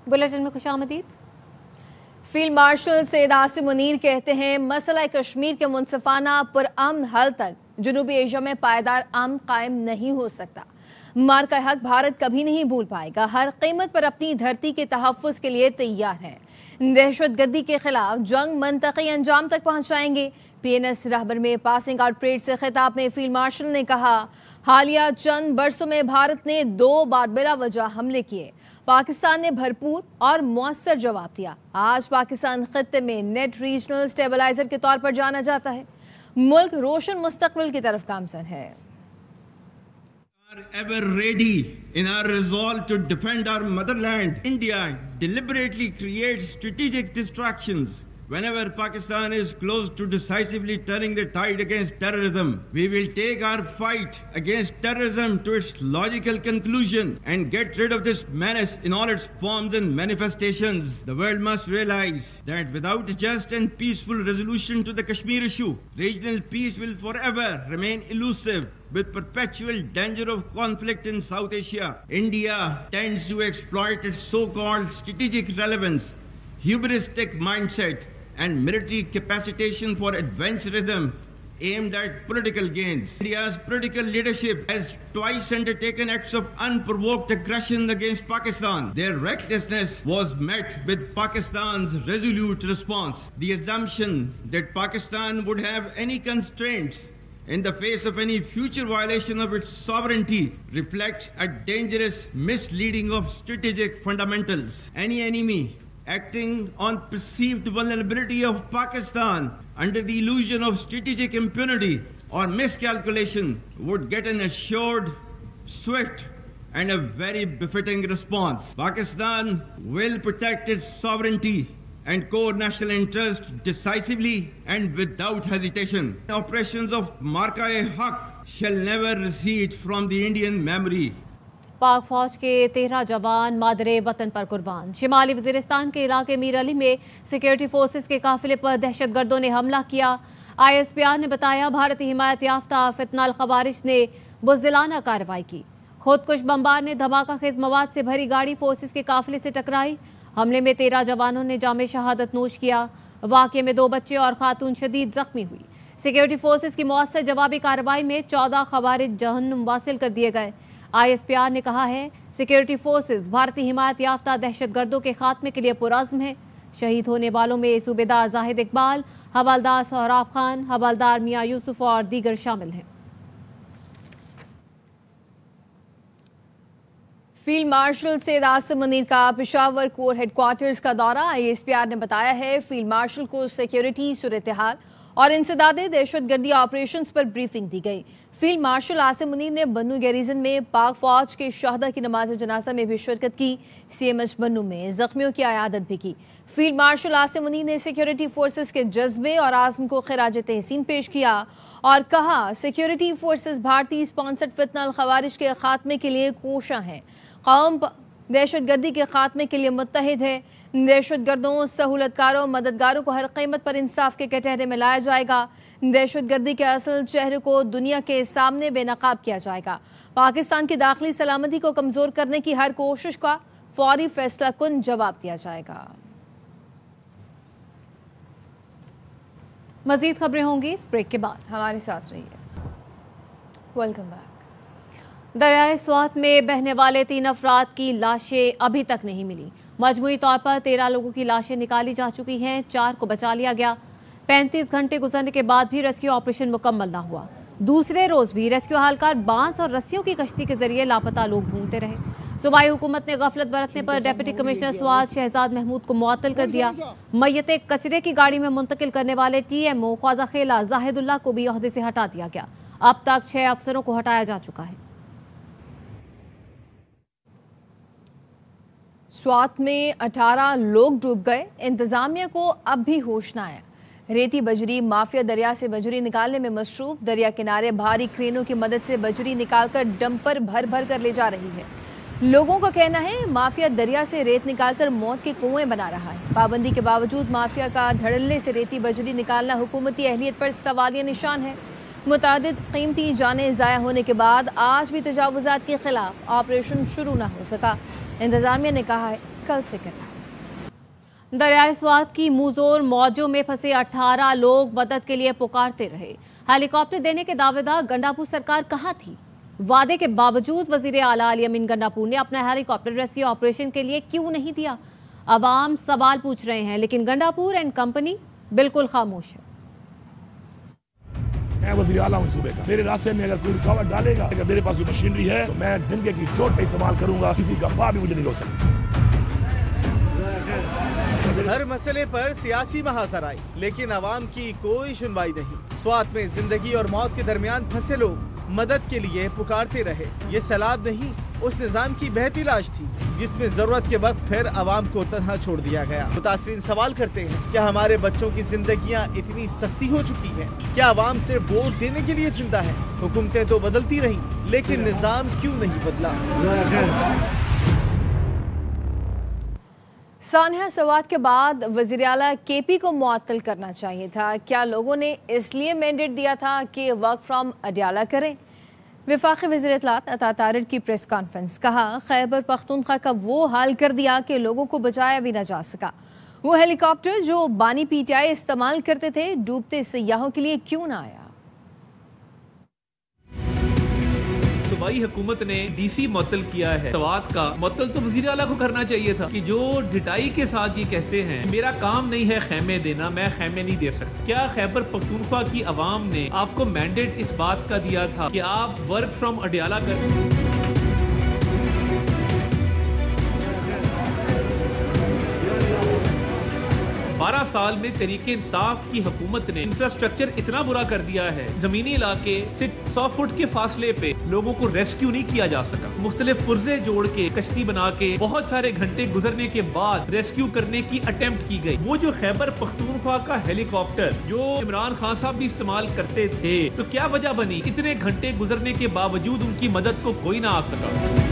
Bulletin में खुशामदीद। Field marshal Syed Asim Munir कहते हैं मसला कश्मीर के मुनसिफाना पुरअमन हल तक जनूबी एशिया में पायदार अमन कायम नहीं हो सकता। मार्का हक भारत कभी नहीं भूल पाएगा, हर कीमत पर अपनी धरती के तहफ़्फ़ुज़ के लिए तैयार है। दहशतगर्दी के खिलाफ जंग मंतकी अंजाम तक पहुंचाएंगे। PNS रहबर में पासिंग आउट परेड से खिताब में फील्ड मार्शल ने कहा, हालिया चंद बरसों में भारत ने 2 बार बिला वजह हमले किए, पाकिस्तान ने भरपूर और मौसर जवाब दिया। आज पाकिस्तान खित्ते में नेट रीजनल स्टेबलाइजर के तौर पर जाना जाता है। मुल्क रोशन मुस्तकबिल की तरफ गामजन है। Ever ready in our resolve to defend our motherland, India deliberately creates strategic distractions. Whenever Pakistan is close to decisively turning the tide against terrorism, we will take our fight against terrorism to its logical conclusion and get rid of this menace in all its forms and manifestations. The world must realize that without a just and peaceful resolution to the Kashmir issue, regional peace will forever remain elusive, with perpetual danger of conflict in South Asia. India tends to exploit its so-called strategic relevance, hubristic mindset, and military capacitation for adventurism aimed at political gains. India's political leadership has twice undertaken acts of unprovoked aggression against Pakistan. Their recklessness was met with Pakistan's resolute response. The assumption that Pakistan would have any constraints in the face of any future violation of its sovereignty reflects a dangerous misleading of strategic fundamentals. Any enemy acting on perceived vulnerability of Pakistan under the illusion of strategic impunity or miscalculation would get an assured, swift, and a very befitting response. Pakistan will protect its sovereignty and core national interest decisively and without hesitation. Operations of Marka-e-Haq shall never recede from the Indian memory. पाक फौज के 13 जवान मादरे वतन पर कुर्बान। शिमाली वजीरिस्तान के इलाके मीर अली में सिक्योरिटी फोर्सेस के काफिले पर दहशतगर्दों ने हमला किया। ISPR ने बताया, भारतीय हिमायत याफ्ता फितनाल खवारिज ने बुज़दिलाना कार्रवाई की। खुदकुश बमबार ने धमाका खेज मवाद से भरी गाड़ी फोर्सेस के काफिले से टकराई। हमले में 13 जवानों ने जामे शहादत नोश किया। वाक़े में 2 बच्चे और खातून शदीद जख्मी हुई। सिक्योरिटी फोर्सेस की मौसर जवाबी कार्रवाई में 14 खवारिज जहन्नुम वासिल कर दिए गए। ISPR ने कहा है, सिक्योरिटी फोर्सेस भारतीय हिमायत याफ्ता दहशतगर्दों के खात्मे के लिए पुरअज़्म है। शहीद होने वालों में सूबेदार जाहिद इकबाल, हवालदार सोहराब खान, हवालदार मियां यूसुफ और दीगर शामिल हैं। फील्ड मार्शल सैयद आसिम मुनीर का पेशावर कोर हेडक्वार्टर्स का दौरा। ISPR ने बताया है, फील्ड मार्शल को सिक्योरिटी सूरत-ए-हाल और इंसदादे दहशतगर्दी ऑपरेशंस पर ब्रीफिंग दी गई। फील्ड मार्शल आसिम मुनीर ने बन्नू गैरिजन में पाक फौज के शहदा की नमाज जनाजा में भी शिरकत की। CMH बन्नू में जख्मियों की अयादत भी की। फील्ड मार्शल आसिम मुनीर ने सिक्योरिटी फोर्सेस के जज्बे और आज़म को खिराज तहसीन पेश किया और कहा, सिक्योरिटी फोर्सेस भारतीय स्पॉन्सर्ड फितनाल खवारिज के खात्मे के लिए कोशा हैं। कौम दहशतगर्दी के खात्मे के लिए मुत्तहिद है। दहशतगर्दों, सहूलतकारों, मददगारों को हर कीमत पर इंसाफ के कटहरे में लाया जाएगा। दहशतगर्दी के असल चेहरे को दुनिया के सामने बेनकाब किया जाएगा। पाकिस्तान की दाखिली सलामती को कमजोर करने की हर कोशिश का फौरी फैसला कुन जवाब दिया जाएगा। मजीद खबरें होंगी इस ब्रेक के बाद, हमारे साथ रहिए। Welcome back. दरियाए स्वात में बहने वाले 3 अफराद की लाशें अभी तक नहीं मिली। मजमूई तौर पर 13 लोगों की लाशें निकाली जा चुकी हैं, 4 को बचा लिया गया। 35 घंटे गुजरने के बाद भी रेस्क्यू ऑपरेशन मुकम्मल न हुआ। दूसरे रोज भी रेस्क्यू एहलकार बांस और रस्सियों की कश्ती के जरिए लापता लोग ढूंढते रहे। सूबाई हुकूमत ने गफलत बरतने पर डिप्टी कमिश्नर स्वात शहजाद महमूद को मुअत्तल कर दिया। मैयतें कचरे की गाड़ी में मुंतकिल करने वाले TMO ख्वाजा खेला जाहिदुल्लाह को भी ओहदे से हटा दिया गया। अब तक 6 अफसरों को हटाया जा चुका है। स्वात में 18 लोग डूब गए। इंतजामिया को अब भी होश न आया। रेती बजरी माफिया दरिया से बजरी निकालने में मसरूफ। दरिया किनारे भारी क्रेनों की मदद से बजरी निकालकर डंपर भर भर कर ले जा रही है। लोगों का कहना है, माफिया दरिया से रेत निकालकर मौत के कुएं बना रहा है। पाबंदी के बावजूद माफिया का धड़ल्ले से रेती बजरी निकालना हुकूमती अहलियत पर सवालिया निशान है। मुतादिद कीमती जानें ज़ाया होने के बाद आज भी तजावुज़ात के खिलाफ ऑपरेशन शुरू न हो सका। इंतजामिया ने कहा है, कल से करें। दरियाए स्वात की मुंहजोर मौजों में फंसे 18 लोग मदद के लिए पुकारते रहे। हेलीकॉप्टर देने के दावेदार गंडापुर सरकार कहां थी? वादे के बावजूद वजीर आला अली अमीन गंडापुर ने अपना हेलीकॉप्टर रेस्क्यू ऑपरेशन के लिए क्यों नहीं दिया? अवाम सवाल पूछ रहे हैं, लेकिन गंडापुर एंड कंपनी बिल्कुल खामोश है। मैं वज़ीर आला हूं सूबे का, मेरे रास्ते में अगर कोई रुकावट डालेगा, अगर मेरे पास कोई मशीनरी है तो मैं डंके की चोट पे इस्तेमाल करूंगा, किसी का पाप भी मुझे नहीं रोक सकता। हर मसले पर सियासी महासराय, लेकिन आवाम की कोई सुनवाई नहीं। स्वात में जिंदगी और मौत के दरमियान फंसे लोग मदद के लिए पुकारते रहे। ये सैलाब नहीं, उस निजाम की बहती लाश थी जिसमें जरूरत के वक्त फिर आवाम को तन्हा छोड़ दिया गया। मुतासरीन सवाल करते हैं, क्या हमारे बच्चों की जिंदगियां इतनी सस्ती हो चुकी हैं? क्या आवाम सिर्फ वोट देने के लिए जिंदा है? हुकूमतें तो बदलती रहीं, लेकिन निजाम क्यों नहीं बदला? सानिया सवात के बाद वज़ीर आला केपी को मुअत्तल करना चाहिए था। क्या लोगों ने इसलिए मैंडेट दिया था कि वर्क फ्रॉम अडयाला करें? वफाकी वज़ीर इत्तलात अता तारिर की प्रेस कॉन्फ्रेंस। कहा, खैबर पख्तूनख्वा का वो हाल कर दिया कि लोगों को बचाया भी न जा सका। वो हेलीकॉप्टर जो बानी पीटीआई इस्तेमाल करते थे, डूबते सयाहों के लिए क्यों ना आया? सूबाई हुकूमत ने डीसी मुअत्तल किया है। सवात का मुअत्तल तो वज़ीर आला को करना चाहिए था कि जो ढिठाई के साथ ये कहते हैं मेरा काम नहीं है खैमे देना, मैं खैमे नहीं दे सकता। क्या खैबर पख्तूनख्वा की आवाम ने आपको मैंडेट इस बात का दिया था कि आप वर्क फ्रॉम अडयाला करें? 12 साल में तहरीके इंसाफ की हुकूमत ने इंफ्रास्ट्रक्चर इतना बुरा कर दिया है, जमीनी इलाके से 100 फुट के फासले पे लोगों को रेस्क्यू नहीं किया जा सका। मुख्तलिफ पुर्जे जोड़ के, कश्ती बना के, बहुत सारे घंटे गुजरने के बाद रेस्क्यू करने की अटेम्प्ट की गई। वो जो खैबर पख्तूनख्वा का हेलीकॉप्टर जो इमरान खान साहब भी इस्तेमाल करते थे, तो क्या वजह बनी इतने घंटे गुजरने के बावजूद उनकी मदद को कोई ना आ सका?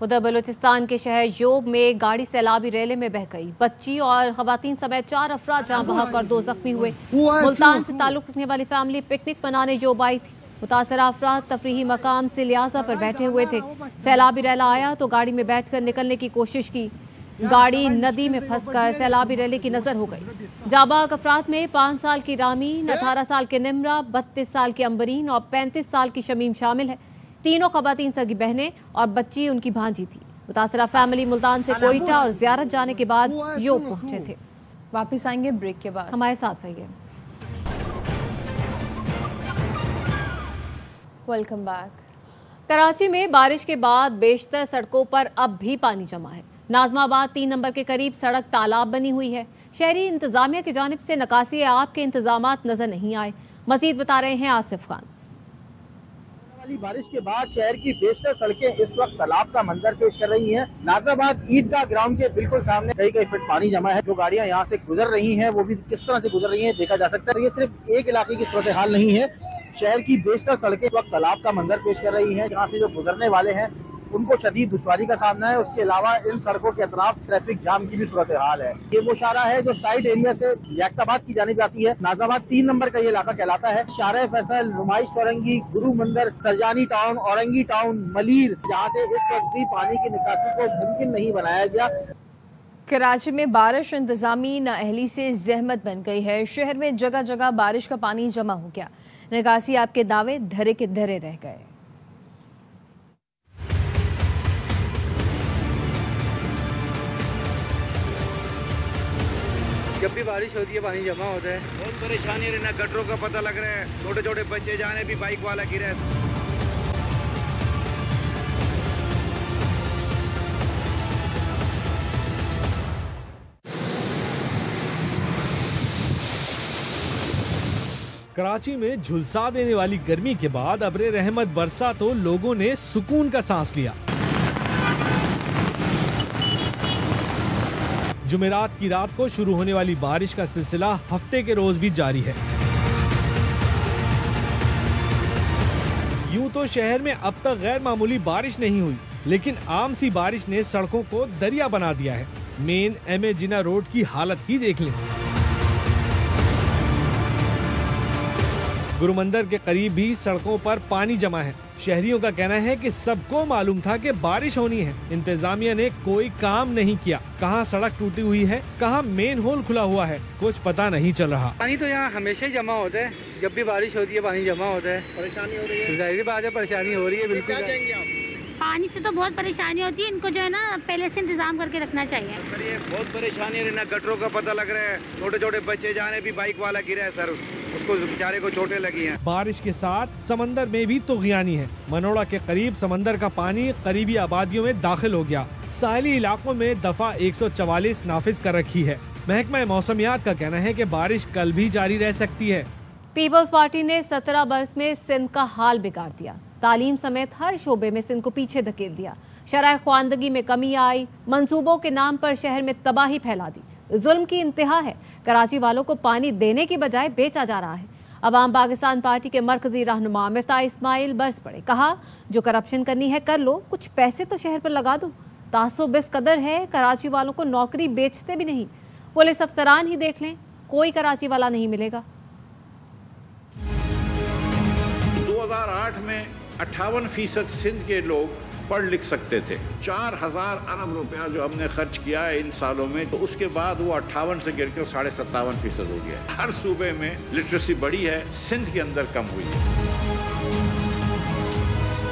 उधर बलूचिस्तान के शहर योब में गाड़ी सैलाबी रेले में बह गई। बच्ची और खवातीन समेत 4 अफराद जहां बहक और 2 जख्मी हुए। मुल्तान से ताल्लुक रखने वाली फैमिली पिकनिक मनाने योब आई थी। मुतासरा अफराद तफरीही मकाम से लियाजा पर बैठे हुए थे। सैलाबी रेला आया तो गाड़ी में बैठकर निकलने की कोशिश की। गाड़ी नदी में फंसकर सैलाबी रेले की नजर हो गई। जाबाग अफराद में 5 साल की रामीन, 18 साल के निमरा, 32 साल की अंबरीन और 35 साल की शमीम शामिल है। तीनों खवातीन सगी बहनें और बच्ची उनकी भांजी थी। मुतासरा फैमिली मुल्तान से कोयटा और ज़ियारत जाने के बाद योब पहुंचे थे। वापिस आएंगे ब्रेक के बाद, हमारे साथ रहिए। Welcome back. कराची में बारिश के बाद बेशतर सड़कों पर अब भी पानी जमा है। नाजमाबाद 3 नंबर के करीब सड़क तालाब बनी हुई है। शहरी इंतजामिया की जानिब से नकासी आब के इंतजामात नजर नहीं आए। मजीद बता रहे हैं आसिफ खान। बारिश के बाद शहर की बेशतर सड़कें इस वक्त तालाब का मंजर पेश कर रही हैं। नाजराबाद ईदगाह ग्राउंड के बिल्कुल सामने कई फीट पानी जमा है। जो गाड़ियां यहां से गुजर रही हैं वो भी किस तरह से गुजर रही हैं देखा जा सकता है। ये सिर्फ एक इलाके की सूरत हाल नहीं है, शहर की बेशतर सड़कें इस वक्त तालाब का मंजर पेश कर रही हैं। जहाँ से जो गुजरने वाले हैं उनको शदीद दुश्वारी का सामना है। उसके अलावा इन सड़कों के अतराफ ट्रैफिक जाम की भी सूरत हाल है। ये वो शारा है जो साइड एरिया से याकताबाद की जानिब आती है। नाजराबाद 3 नंबर का ये इलाका कहलाता है। शारा फैसल, नुमाइश फरंगी, गुरु मंदिर, सरजानी टाउन, औरंगी टाउन, मलीर, जहाँ से इस वक्त भी पानी की निकासी को मुमकिन नहीं बनाया गया। कराची में बारिश इंतजामी नाअहली से जहमत बन गई है। शहर में जगह जगह बारिश का पानी जमा हो गया। निकासी आपके दावे धरे के धरे रह गए। जब भी बारिश होती है पानी जमा होता है। बहुत परेशानी है ना, गटरों का पता लग रहा है, छोटे छोटे बच्चे जाने भी बाइक वाला गिरा है। कराची में झुलसा देने वाली गर्मी के बाद अब्रे रहमत बरसा तो लोगों ने सुकून का सांस लिया। जुमेरात की रात को शुरू होने वाली बारिश का सिलसिला हफ्ते के रोज भी जारी है। यूं तो शहर में अब तक गैर मामूली बारिश नहीं हुई, लेकिन आम सी बारिश ने सड़कों को दरिया बना दिया है। Main M A Jinnah road की हालत ही देख लें। गुरु मंदिर के करीब भी सड़कों पर पानी जमा है। शहरियों का कहना है कि सबको मालूम था कि बारिश होनी है, इंतजामिया ने कोई काम नहीं किया। कहाँ सड़क टूटी हुई है, कहाँ मेन होल खुला हुआ है, कुछ पता नहीं चल रहा। पानी तो यहाँ हमेशा ही जमा होता है, जब भी बारिश होती है पानी जमा होता है। परेशानी हो रही है, जाहिर बात है परेशानी हो रही है। बिल्कुल पानी से तो बहुत परेशानी होती है, इनको जो है ना पहले से इंतजाम करके रखना चाहिए। बहुत परेशानी है, ना गटरों का पता लग रहा है, छोटे छोटे बच्चे जाने भी बाइक वाला गिरा है सर, उसको बेचारे को चोटें लगी हैं। बारिश के साथ समंदर में भी तुग़यानी है। मनोड़ा के करीब समंदर का पानी करीबी आबादियों में दाखिल हो गया। साहिली इलाकों में दफा 144 नाफिज कर रखी है। महकमा मौसमियात का कहना है कि बारिश कल भी जारी रह सकती है। पीपल्स पार्टी ने 17 बरस में सिंध का हाल बिगाड़ दिया। तालीम समेत हर शोबे में सिंध को पीछे धकेल दिया। शरह ख्वानदगी में कमी आई, मंसूबों के नाम पर शहर में तबाही फैला दी। जुल्म की इंतहा है, कराची वालों को पानी देने की बजाय बेचा जा रहा है। अवाम पाकिस्तान पार्टी के मरकजी रहनुमा मिफ्ताह इस्माइल बरस पड़े, कहा जो करप्शन करनी है कर लो, कुछ पैसे तो शहर पर लगा दो। तासुब इस कदर है, कराची वालों को नौकरी बेचते भी नहीं। पुलिस अफसरान ही देख लें, कोई कराची वाला नहीं मिलेगा। 2008 में 58% सिंध के लोग पढ़ लिख सकते थे। 4000 अरब रुपया जो हमने खर्च किया है इन सालों में, तो उसके बाद वो 58 से गिर के 57.5% हो गया। हर सूबे में लिटरेसी बढ़ी है, सिंध के अंदर कम हुई है।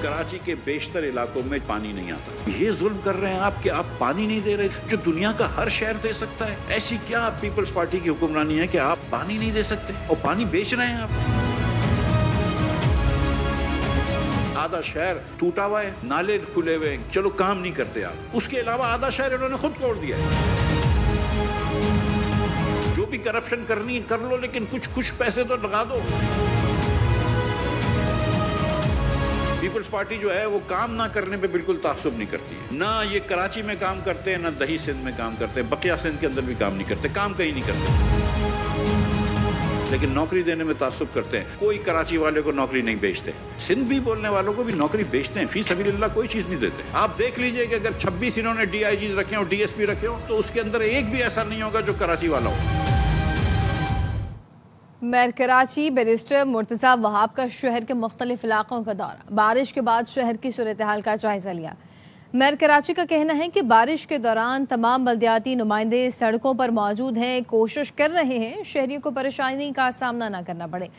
कराची के बेशतर इलाकों में पानी नहीं आता। ये जुल्म कर रहे हैं आप कि आप पानी नहीं दे रहे, जो दुनिया का हर शहर दे सकता है। ऐसी क्या पीपल्स पार्टी की हुक्मरानी है कि आप पानी नहीं दे सकते और पानी बेच रहे हैं आप। आधा शहर टूटा हुआ है, नाले खुले हुए हैं, चलो काम नहीं करते आप। उसके अलावा आधा शहर इन्होंने खुद तोड़ दिया है। जो भी करप्शन करनी है कर लो, लेकिन कुछ पैसे तो लगा दो। पीपल्स पार्टी जो है वो काम ना करने पे बिल्कुल तासुब नहीं करती है। ना ये कराची में काम करते हैं, ना दही सिंध में काम करते हैं, बकिया सिंध के अंदर भी काम नहीं करते, काम कहीं नहीं करते। लेकिन नौकरी देने में तासुब करते हैं। कोई कराची वाले को नौकरी नहीं बेचते, सिंध भी बोलने वालों को भी नौकरी बेचते हैं। फी सबीलिल्लाह कोई चीज नहीं देते। आप देख लीजिए कि अगर 26 इन्होंने DIG रखे हो, DSP रखे हो, तो उसके अंदर एक भी ऐसा नहीं होगा जो कराची वाला हो। मेयर कराची बैरिस्टर मुर्तज़ा वहाब का शहर के मुख्तलिफ इलाकों का दौरा। बारिश के बाद शहर की सूरत हाल का जायजा लिया। मेयर कराची का कहना है कि बारिश के दौरान तमाम बल्दियाती नुमाइंदे सड़कों पर मौजूद हैं, कोशिश कर रहे हैं शहरियों को परेशानी का सामना न करना पड़े।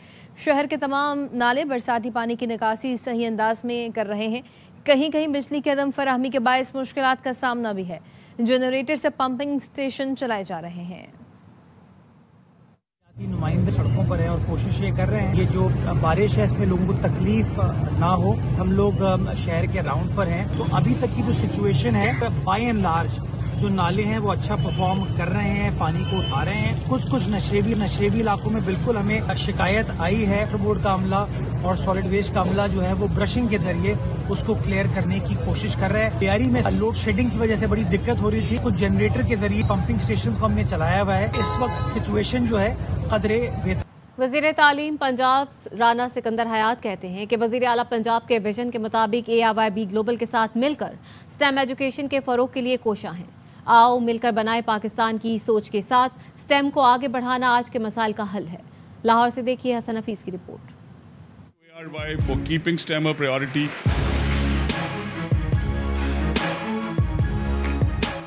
शहर के तमाम नाले बरसाती पानी की निकासी सही अंदाज में कर रहे हैं। कहीं कहीं बिजली की अदम फराहमी के बायस मुश्किलात का सामना भी है। जनरेटर से पंपिंग स्टेशन चलाए जा रहे हैं। नुमाइंदे सड़कों पर है और कोशिश ये कर रहे हैं ये जो बारिश है इसमें लोगों को तकलीफ ना हो। हम लोग शहर के राउंड पर हैं, तो अभी तक की जो सिचुएशन है बाय एंड लार्ज जो नाले हैं वो अच्छा परफॉर्म कर रहे हैं, पानी को उठा रहे हैं। कुछ नशेबी इलाकों में बिल्कुल हमें शिकायत आई है। बोर्ड का अमला और सॉलिड वेस्ट का अमला जो है वो ब्रशिंग के जरिए उसको क्लियर करने की कोशिश कर रहे हैं। तैयारी में लोड शेडिंग की वजह से बड़ी दिक्कत हो रही थी, कुछ जनरेटर के जरिए पंपिंग स्टेशन को हमने चलाया हुआ है। इस वक्त सिचुएशन जो है कदरे बेहतर। वज़ीर तालीम पंजाब राना सिकंदर हयात कहते हैं कि वज़ीर आला पंजाब के विजन के मुताबिक AIYB ग्लोबल के साथ मिलकर स्टेम एजुकेशन के फरोग के लिए कोशां हैं। आओ मिलकर बनाए पाकिस्तान की सोच के साथ स्टेम को आगे बढ़ाना आज के मसाइल का हल है। लाहौर से देखिए हसन हफीज की report. For keeping STEM a priority.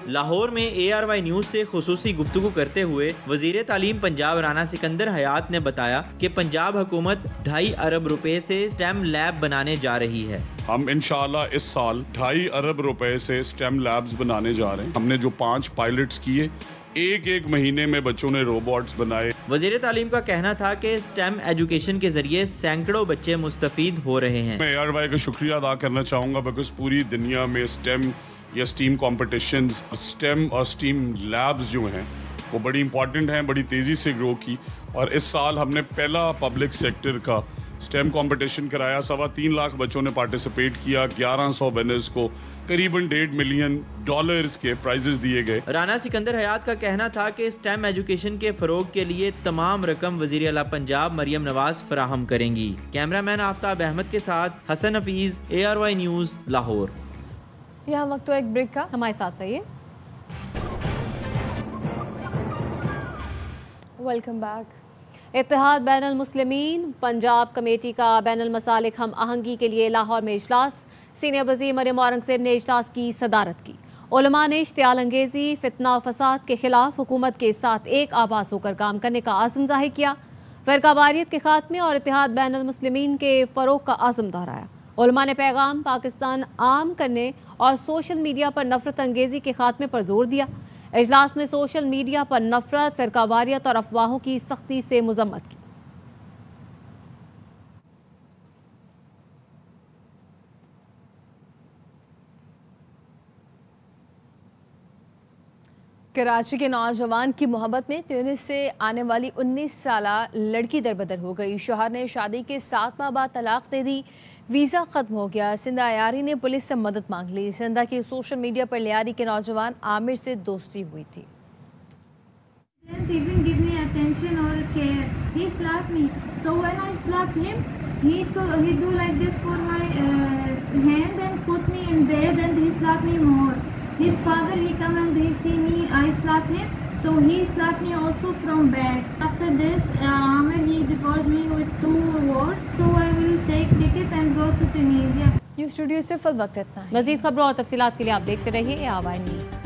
Lahore में ARY न्यूज़ से खुसूसी गुफ्तगू करते हुए वज़ीर तालीम पंजाब राना सिकंदर हयात ने बताया कि पंजाब हुकूमत 2.5 अरब रुपए से स्टेम लैब बनाने जा रही है। हम इंशाल्लाह इस साल 2.5 अरब रुपए से स्टेम लैब्स बनाने जा रहे हैं। हमने जो 5 पायलट्स किए, एक महीने में बच्चों ने रोबोट्स बनाए। वज़ीर तालीम का कहना था कि स्टेम एजुकेशन के जरिए सैकड़ों बच्चे मुस्तफीद हो रहे हैं। मैं ARY का शुक्रिया अदा करना चाहूँगा बिकॉज पूरी दुनिया में स्टेम या स्टीम कॉम्पिटिशन्स, स्टेम और स्टीम लैब्स जो हैं वो बड़ी इंपॉर्टेंट हैं, बड़ी तेज़ी से ग्रो की। और इस साल हमने पहला पब्लिक सेक्टर का स्टेम कंपटीशन कराया। 3.25 लाख बच्चों ने पार्टिसिपेट किया। 1100 विनर्स को करीबन $1.5 मिलियन के प्राइजेस दिए गए। राना सिकंदर हयात का कहना था कि स्टेम एजुकेशन के फरोग के लिए तमाम रकम वज़ीर आला पंजाब मरियम नवाज फराहम करेंगी। कैमरामैन आफ्ताब अहमद के साथ हसन हफीज, ARY न्यूज़ लाहौर। यहाँ वक्त तो एक ब्रेक का, हमारे साथ रहिए। Welcome back. اتحاد بین المسلمین پنجاب کمیٹی کا بین المسالک ہم آہنگی کے لیے لاہور میں اجلاس، سینئر وزیر مریم اورنگزیب نے اجلاس کی صدارت کی۔ علماء نے اشتعال انگیزی، فتنہ و فساد کے خلاف حکومت کے ساتھ ایک آواز ہو کر کام کرنے کا عزم ظاہر کیا، فرقہ واریت کے خاتمے اور اتحاد بین المسلمین کے فروغ کا عزم دہرایا۔ علماء نے پیغام پاکستان عام کرنے اور سوشل میڈیا پر نفرت انگیزی کے خاتمے پر زور دیا۔ اجلاس میں سوشل میڈیا پر نفرت، فرقہ واریت اور افواہوں کی سختی سے مذمت کی۔ کراچی کے نوجوان کی محبت میں تیونس سے آنے والی 19 سالہ لڑکی دربدر ہو گئی۔ شوہر نے شادی کے 7 ماہ بعد طلاق دے دی، ویزا ختم ہو گیا۔ سندھ عیاری نے پولیس سے مدد مانگ لی۔ سندھا کی سوشل میڈیا پر لیاری کے نوجوان عامر سے دوستی ہوئی تھی۔ Even give me attention or care. He slapped me. So when I slapped him, he do like this for my hand and put me in bed and he slapped me more. His father, he come and he see me, I slap him, so he slapped me also from back. After this, Amir, he divorced me with 2 words, so I will take ticket and go to Tunisia. یہ studio سے فل وقت اتنا ہے۔ مزید خبروں اور تفصیلات کے لیے آپ دیکھتے رہیے ARY نیوز۔